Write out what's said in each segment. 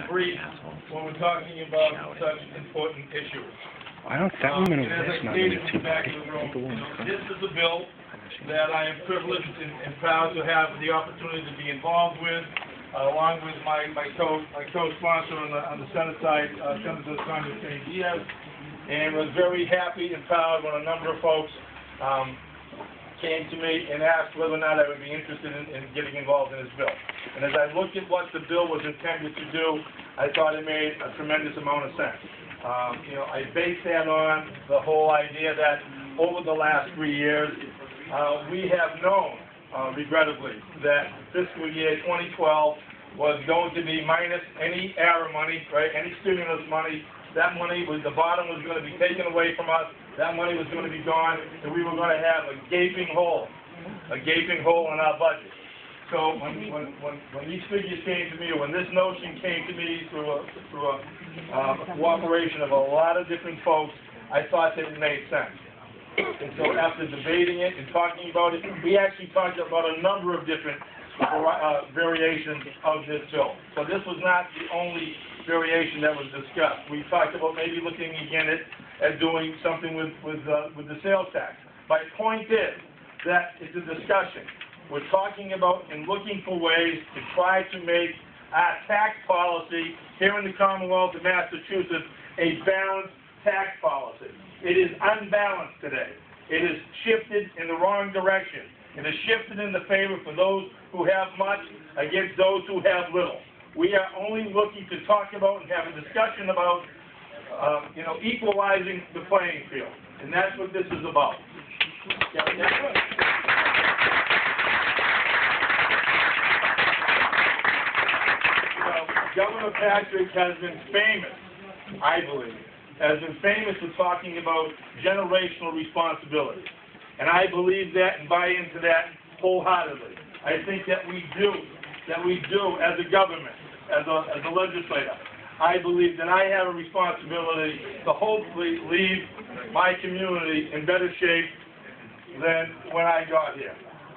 brief when we're talking about such important issues. I don't that woman over And as there's I not stated really in too the back bad. of the room, The one in front. this is a bill that I am privileged and proud to have the opportunity to be involved with, along with my co-sponsor on the Senate side, Senator Sonia St. Diaz, and was very happy and proud when a number of folks came to me and asked whether or not I would be interested in getting involved in this bill. And as I looked at what the bill was intended to do, I thought it made a tremendous amount of sense. I based that on the whole idea that over the last 3 years, we have known, regrettably, that fiscal year 2012 was going to be minus any ARA money, right, any stimulus money. That money the bottom was going to be taken away from us. That money was going to be gone, and we were going to have a gaping hole in our budget. So when these figures came to me, or when this notion came to me through a cooperation of a lot of different folks, I thought that it made sense. And so after debating it and talking about it, we actually talked about a number of different variations of this bill. So this was not the only variation that was discussed. We talked about maybe looking again at doing something with the sales tax. My point is that it's a discussion. We're talking about and looking for ways to try to make our tax policy here in the Commonwealth of Massachusetts a balanced tax policy. It is unbalanced today. It is shifted in the wrong direction. It is shifted in the favor for those who have much against those who have little. We are only looking to talk about and have a discussion about, equalizing the playing field. And that's what this is about. Governor Patrick has been famous, I believe, for talking about generational responsibility. And I believe that and buy into that wholeheartedly. I think that we do as a government, as a legislator. I believe that I have a responsibility to hopefully leave my community in better shape than when I got here,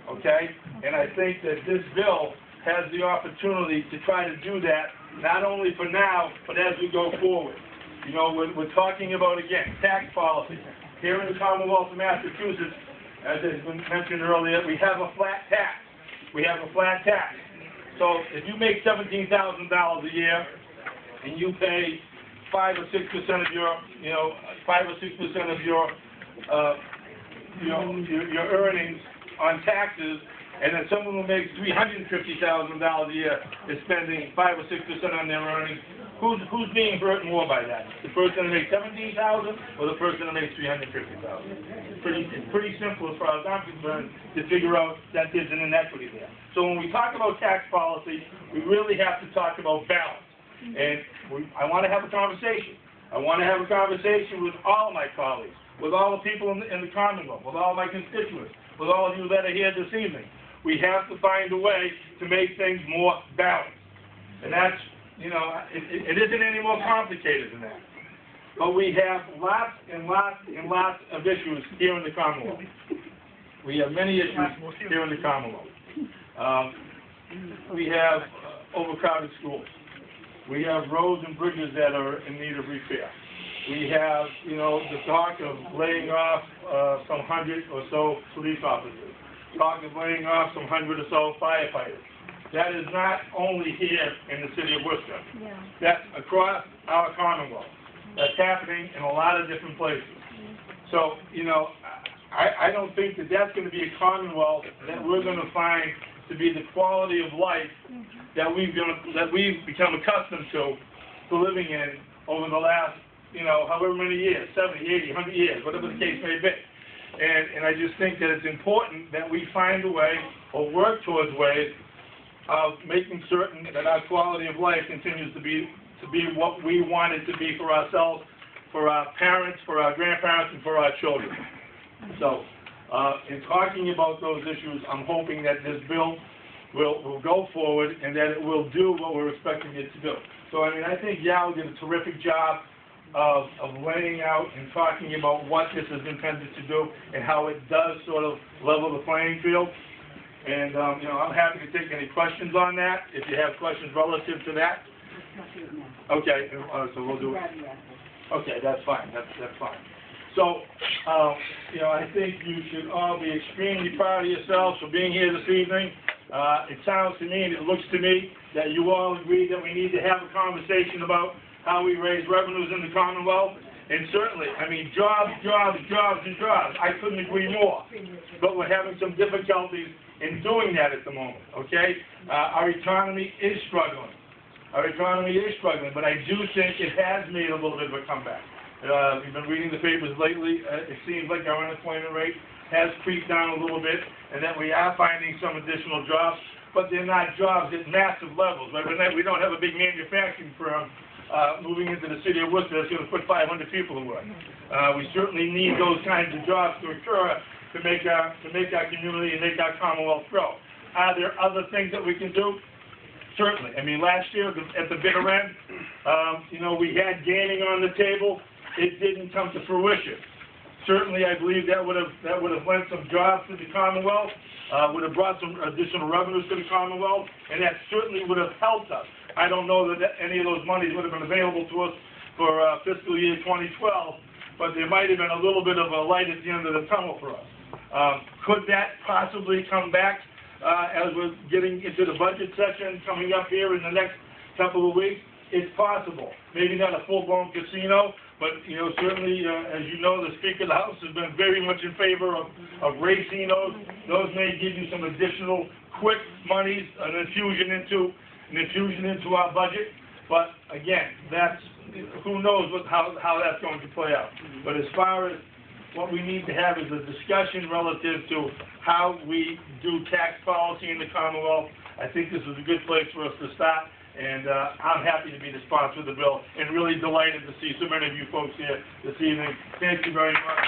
okay? And I think that this bill has the opportunity to try to do that, not only for now, but as we go forward. We're talking about, again, tax policy. Here in the Commonwealth of Massachusetts, as has been mentioned earlier, we have a flat tax. So if you make $17,000 a year and you pay 5 or 6% of your earnings on taxes, and then someone who makes $350,000 a year is spending 5 or 6% on their earnings, who's being hurt more by that? The person that makes $17,000 or the person that makes $350,000? It's pretty simple as far as I'm concerned to figure out that there's an inequity there. So when we talk about tax policy, we really have to talk about balance. And I want to have a conversation. I want to have a conversation with all my colleagues, with all the people in the Commonwealth, with all my constituents, with all of you that are here this evening. We have to find a way to make things more balanced. And that's, it isn't any more complicated than that. But we have lots and lots and lots of issues here in the Commonwealth. We have many issues here in the Commonwealth. We have overcrowded schools. We have roads and bridges that are in need of repair. We have, the talk of laying off some 100 or so police officers. Talk of laying off some 100 or so firefighters. That is not only here in the city of Worcester. Yeah. That's across our Commonwealth. That's happening in a lot of different places. So, I don't think that that's going to be a Commonwealth that we're going to find to be the quality of life that we've become accustomed to living in over the last, however many years, 70, 80, 100 years, whatever the case may be. And I just think that it's important that we find a way or work towards ways of making certain that our quality of life continues to be what we want it to be for ourselves, for our parents, for our grandparents, and for our children. So, in talking about those issues, I'm hoping that this bill will go forward and that it will do what we're expecting it to do. So, I think Yao did a terrific job of laying out and talking about what this is intended to do and how it does sort of level the playing field. And, I'm happy to take any questions on that, if you have questions relative to that. Okay, so we'll do it. Okay, that's fine, that's fine. So, you know, I think you should all be extremely proud of yourselves for being here this evening. It sounds to me, and it looks to me, that you all agree that we need to have a conversation about how we raise revenues in the Commonwealth. And certainly, I mean, jobs, jobs, jobs, and jobs. I couldn't agree more. But we're having some difficulties in doing that at the moment, okay? Our economy is struggling. Our economy is struggling, but I do think it has made a little bit of a comeback. We've been reading the papers lately. It seems like our unemployment rate has creeped down a little bit, and that we are finding some additional jobs, but they're not jobs at massive levels. Right? We don't have a big manufacturing firm moving into the city of Worcester that's going to put 500 people to work. We certainly need those kinds of jobs to occur to make our community and make our Commonwealth grow. Are there other things that we can do? Certainly. I mean, last year at the bitter end, you know, we had gaming on the table. It didn't come to fruition. Certainly, I believe that would have lent some jobs to the Commonwealth, would have brought some additional revenues to the Commonwealth, and that certainly would have helped us. I don't know that any of those monies would have been available to us for fiscal year 2012, but there might have been a little bit of a light at the end of the tunnel for us. Could that possibly come back as we're getting into the budget session coming up here in the next couple of weeks? It's possible. Maybe not a full-blown casino, but, you know, certainly, as you know, the Speaker of the House has been very much in favor of racinos. Those may give you some additional quick monies, an infusion into our budget. But again, that's, who knows how that's going to play out. But as far as what we need to have is a discussion relative to how we do tax policy in the Commonwealth. I think this is a good place for us to start. And I'm happy to be the sponsor of the bill and really delighted to see so many of you folks here this evening. Thank you very much.